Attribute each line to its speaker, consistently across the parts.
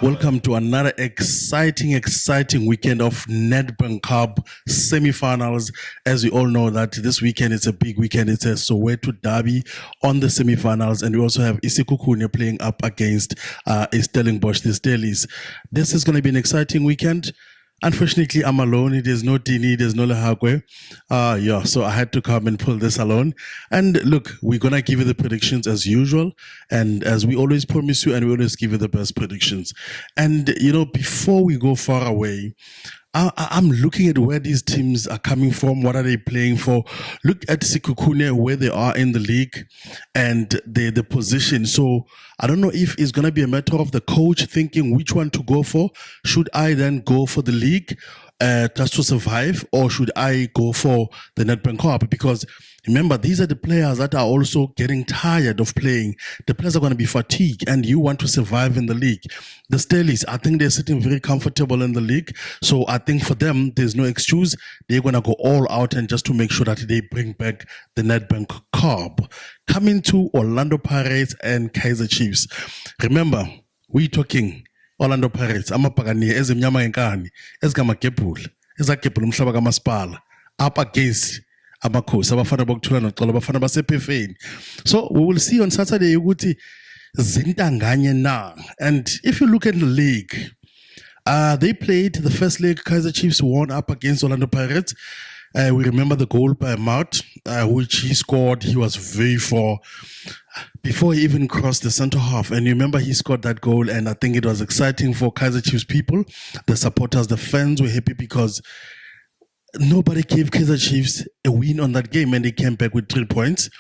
Speaker 1: Welcome to another exciting weekend of Nedbank Cup semi-finals. As we all know that this weekend is a big weekend. It's a Soweto derby on the semi-finals, and we also have iSekhukhunya playing up against Stellenbosch, the Stellies. This is going to be an exciting weekend. Unfortunately, I'm alone. There's no Dini, there's no Lehagwe. So I had to come and pull this alone. And look, we're going to give you the predictions as usual. And as we always promise you, and we always give you the best predictions. And, before we go far away, I'm looking at where these teams are coming from. What are they playing for? Look at Sekhukhune, where they are in the league and the position. So I don't know if it's going to be a matter of the coach thinking which one to go for. Should I then go for the league just to survive, or should I go for the Nedbank Cup? Because remember, these are the players that are also getting tired of playing. The players are going to be fatigued, and you want to survive in the league. The Stellies, I think they're sitting very comfortable in the league. So I think for them, there's no excuse. They're going to go all out and just to make sure that they bring back the Nedbank Cup. Coming to Orlando Pirates and KAIZER Chiefs. Remember, we're talking Orlando Pirates, amapagani ezimnyama enkani, ezikamakebhula, ezakebhula umhlaba kamasipala, up against amakhosi abafana bokuthula noxolo abafana basepefeni. So we will see on Saturday ukuthi zintanganye na. And if you look at the league, they played the first leg. KAIZER Chiefs won up against Orlando Pirates. We remember the goal by Mart, which he scored. He was very far before he even crossed the center half. And you remember he scored that goal, and I think it was exciting for KAIZER Chiefs people. The supporters, the fans were happy because nobody gave KAIZER Chiefs a win on that game, and they came back with 3 points.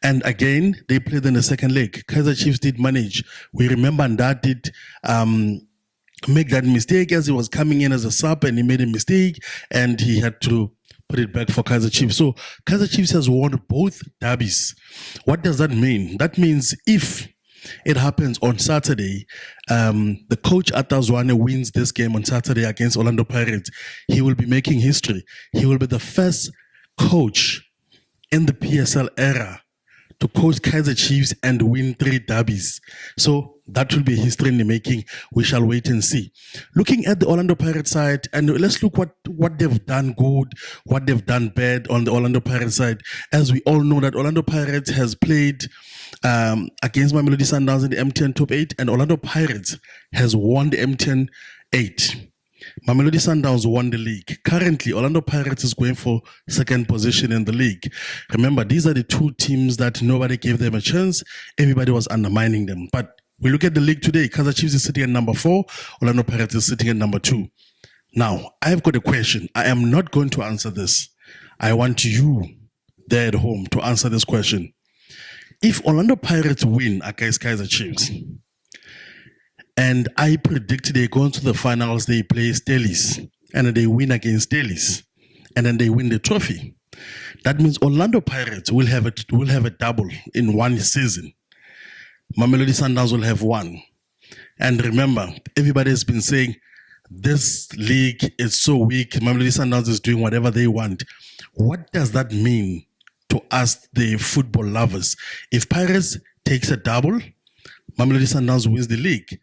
Speaker 1: And again, they played in the second leg. KAIZER Chiefs did manage. We remember Nda did make that mistake as he was coming in as a sub, and he made a mistake, and he had to put it back for KAIZER Chiefs. So KAIZER Chiefs has won both derbies. What does that mean? That means if it happens on Saturday, the coach Atazwane wins this game on Saturday against Orlando Pirates, he will be making history. He will be the first coach in the PSL era to coach KAIZER Chiefs and win 3 derbies. So that will be history in the making. We shall wait and see. Looking at the Orlando Pirates side, and let's look what they've done good, what they've done bad on the Orlando Pirates side. As we all know that Orlando Pirates has played against Mamelodi Sundowns in the MTN Top 8, and Orlando Pirates has won the MTN 8. Mamelodi Sundowns won the league. Currently, Orlando Pirates is going for second position in the league. Remember, these are the 2 teams that nobody gave them a chance. Everybody was undermining them. But we look at the league today. KAIZER Chiefs is sitting at number 4. Orlando Pirates is sitting at number 2. Now, I've got a question. I am not going to answer this. I want you there at home to answer this question. If Orlando Pirates win against KAIZER Chiefs, and I predict they go into the finals, they play Stellies, and they win against Stellies, and then they win the trophy, that means Orlando Pirates will have a double in one season. Mamelodi Sundowns will have 1. And remember, everybody has been saying this league is so weak. Mamelodi Sundowns is doing whatever they want. What does that mean to us, the football lovers? If Pirates takes a double, Mamelodi Sundowns wins the league.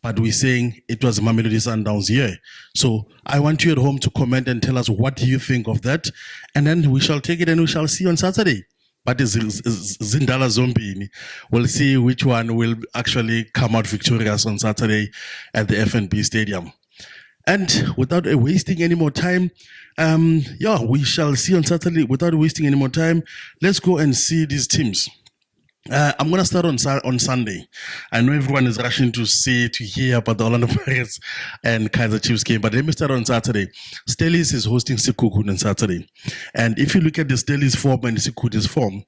Speaker 1: But we're saying it was Mamelodi Sundowns year. So I want you at home to comment and tell us what do you think of that. And then we shall take it and we shall see on Saturday. But it's Zindala Zombie. We'll see which one will actually come out victorious on Saturday at the FNB Stadium. And without wasting any more time, we shall see on Saturday. Without wasting any more time, let's go and see these teams. I'm going to start on Sunday. I know everyone is rushing to hear about the Orlando Pirates and KAIZER Chiefs game, but let me start on Saturday. Stellies is hosting Sekhukhune on Saturday. And if you look at the Stellies form and Sekhukhune's form,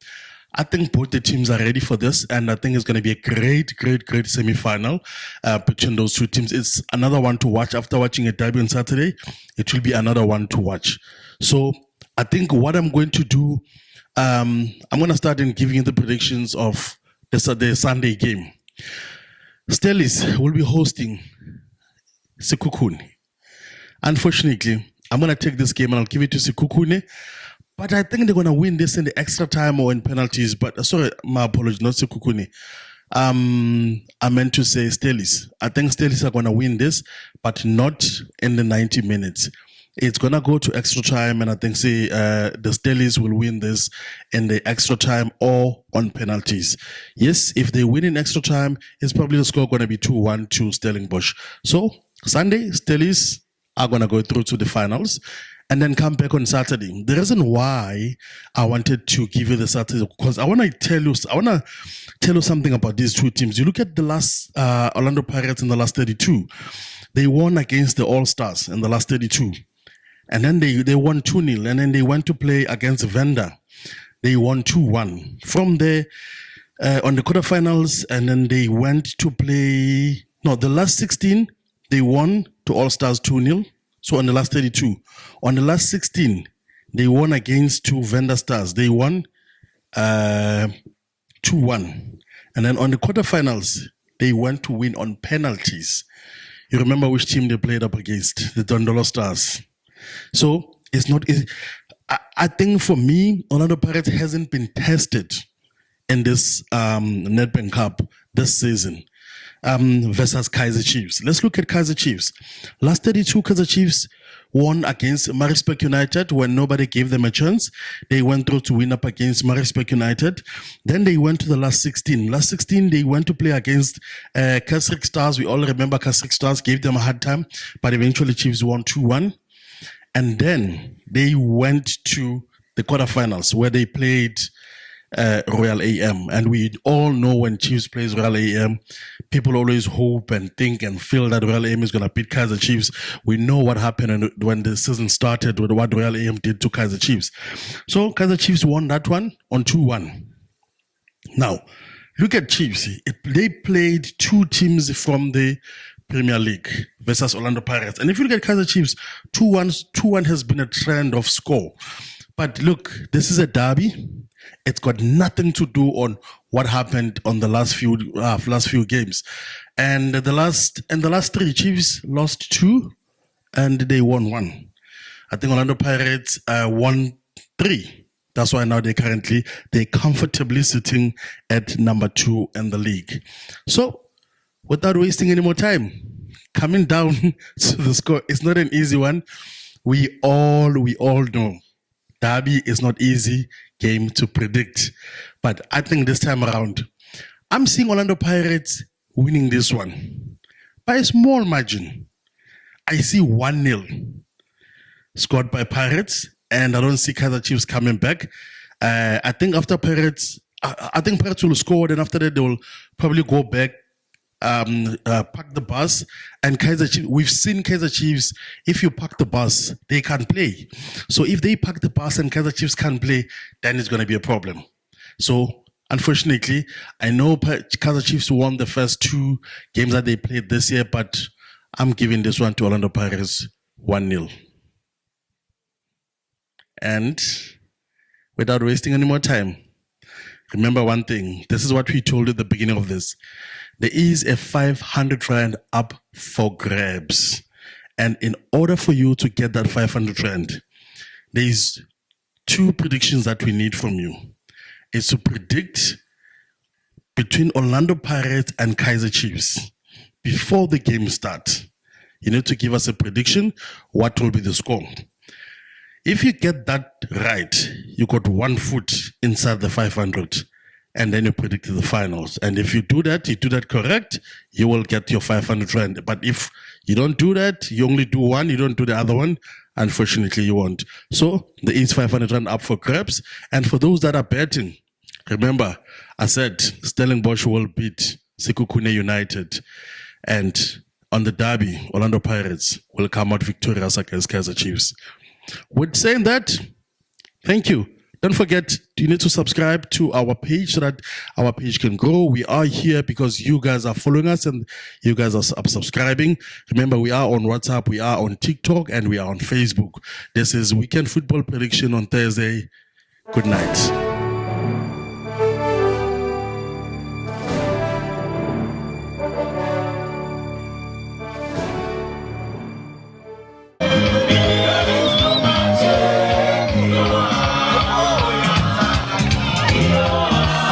Speaker 1: I think both the teams are ready for this, and I think it's going to be a great semi-final between those two teams. It's another one to watch. After watching a derby on Saturday, it will be another one to watch. So I think what I'm going to do, I'm going to start in giving you the predictions of the Sunday game. Stellies will be hosting Sekhukhune. Unfortunately, I'm going to take this game and I'll give it to Sekhukhune. But I think they're going to win this in the extra time or in penalties. But sorry, my apologies, not Sekhukhune. I meant to say Stellies. I think Stellies are going to win this, but not in the 90 minutes. It's going to go to extra time, and I think the Stellies will win this in the extra time or on penalties. Yes, if they win in extra time, it's probably the score going to be 2-1 to Stellenbosch. So Sunday, Stellies are going to go through to the finals and then come back on Saturday. The reason why I wanted to give you the Saturday, because I want to tell you something about these two teams. You look at the last Orlando Pirates in the last 32. They won against the All-Stars in the last 32. And then they won 2-0. And then they went to play against Venda. They won 2-1. From there, on the quarterfinals, and then they went to play, the last 16, they won to All-Stars 2-0. So on the last 32, on the last 16, they won against two Venda Stars. They won 2-1. And then on the quarterfinals, they went to win on penalties. You remember which team they played up against? The Dondolo Stars. So it's not easy. I think for me, Orlando Pirates hasn't been tested in this Nedbank Cup this season. Versus KAIZER Chiefs. Let's look at KAIZER Chiefs. Last 32, KAIZER Chiefs won against Maritzburg United when nobody gave them a chance. They went through to win up against Maritzburg United. Then they went to the last 16. Last 16, they went to play against KAIZER Stars. We all remember KAIZER Stars gave them a hard time, but eventually Chiefs won 2-1. And then they went to the quarterfinals where they played Royal AM, and we all know when Chiefs plays Royal AM, people always hope and think and feel that Royal AM is going to beat KAIZER Chiefs. We know what happened when the season started with what Royal AM did to KAIZER Chiefs. So KAIZER Chiefs won that one on 2-1. Now, look at Chiefs. They played two teams from the Premier League versus Orlando Pirates. And if you look at KAIZER Chiefs, 2-1 has been a trend of score. But look, this is a derby. It's got nothing to do on what happened on the last few games. And the last three, Chiefs lost 2 and they won 1. I think Orlando Pirates won 3. That's why now they're comfortably sitting at number 2 in the league. So without wasting any more time, coming down to the score, it's not an easy one. We all know derby is not easy game to predict. But I think this time around, I'm seeing Orlando Pirates winning this one by a small margin. I see 1-0 scored by Pirates, and I don't see KAIZER Chiefs coming back. I think after Pirates, I think Pirates will score, and after that they will probably go back, park the bus, and KAIZER Chiefs. We've seen KAIZER Chiefs. If you park the bus, they can't play. So if they park the bus and KAIZER Chiefs can't play, then it's going to be a problem. So unfortunately, I know KAIZER Chiefs won the first 2 games that they played this year, but I'm giving this one to Orlando Pirates 1-0. And without wasting any more time, remember one thing. This is what we told you at the beginning of this. There is a 500 Rand up for grabs. And in order for you to get that 500 Rand, there's 2 predictions that we need from you. It's to predict between Orlando Pirates and KAIZER Chiefs before the game starts. You need to give us a prediction. What will be the score? If you get that right, you got 1 foot inside the 500, and then you predict the finals. And if you do that correct, you will get your 500 Rand. But if you don't do that, you only do one, you don't do the other one, unfortunately you won't. So there is 500 Rand up for grabs. And for those that are betting, remember, I said Stellenbosch will beat Sekhukhune United. And on the derby, Orlando Pirates will come out victorious against KAIZER Chiefs. With saying that, thank you. Don't forget, you need to subscribe to our page so that our page can grow. We are here because you guys are following us and you guys are subscribing. Remember, we are on WhatsApp, we are on TikTok, and we are on Facebook. This is Weekend Football Prediction on Thursday. Good night.